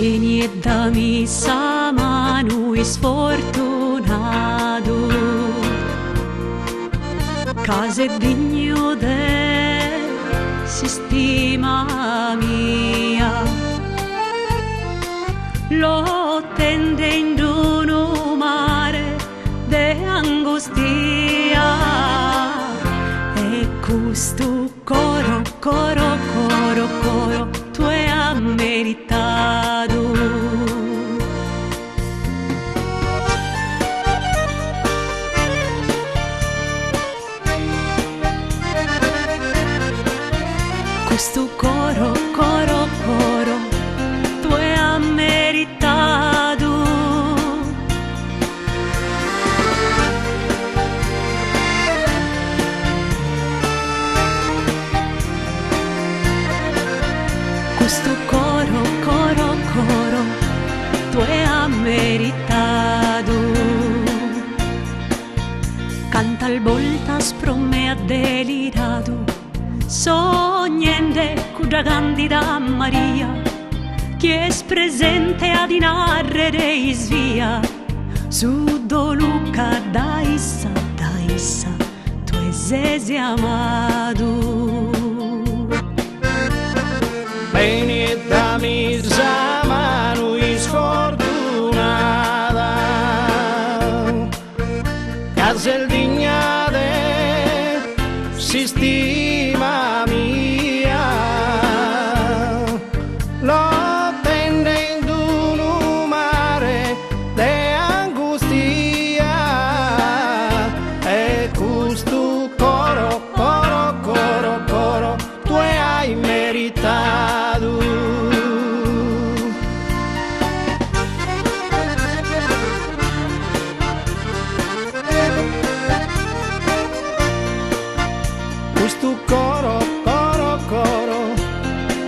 Beni e dami sama noi sfortunato, case digno de sistema mia, lo tendendo un mare de angustia, e questo coro, coro, coro, coro, tu hai meritato. Questo coro, coro, coro, tu hai meritato. Questo coro, coro, coro, tu hai meritato. Canta al volta spromme ha delirato, sognende cuda candida Maria, che è presente ad inarrere svia, su do Luca da issa, tu sei amato. Beni e dami sama noi sfortunata, casel dignade si stima mia, lo tende in un mare de angustia, e questo coro, coro, coro, coro, tu hai meritato. Questo coro, coro, coro,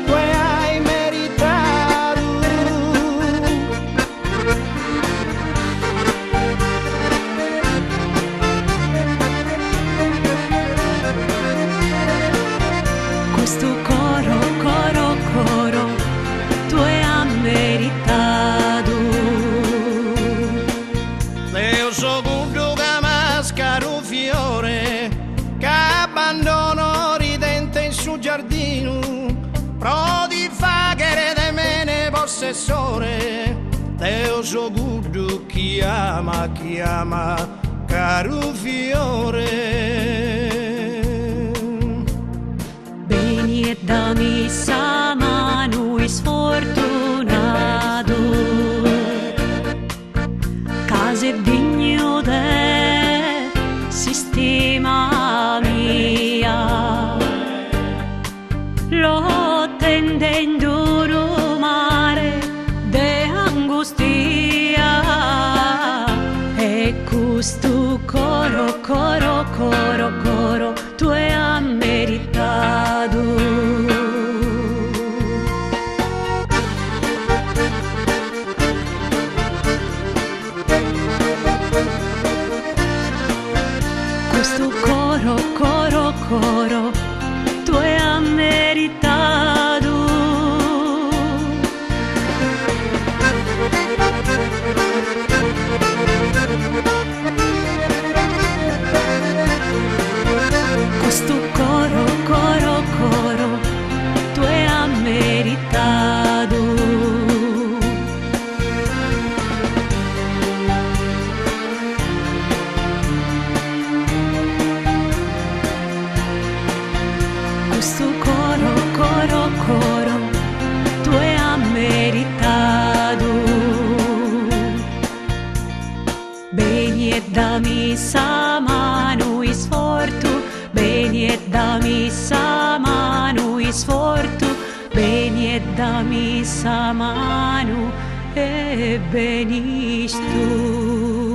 tu hai meritato. Questo coro, coro, coro, tu hai meritato. Io so gudo che mascaro fiore, che abbandono ridente in suo giardino, pro di faghere de mene possessore. Io so gudo chi ama, caro fiore. Beni e dami sama noi sfortunato, case digno de sistema mia, lo tendendo un mare de angustia, e questo coro, coro, coro, coro, tu hai meritato. Questo coro, coro, coro, tu hai meritato. Questo coro, coro, coro, tu hai meritato. Questo coro, coro, coro, tu hai meritato. Beni e dami sama noi sfortu, beni e dami sama noi sfortu, beni e dami sama nu e benis tu.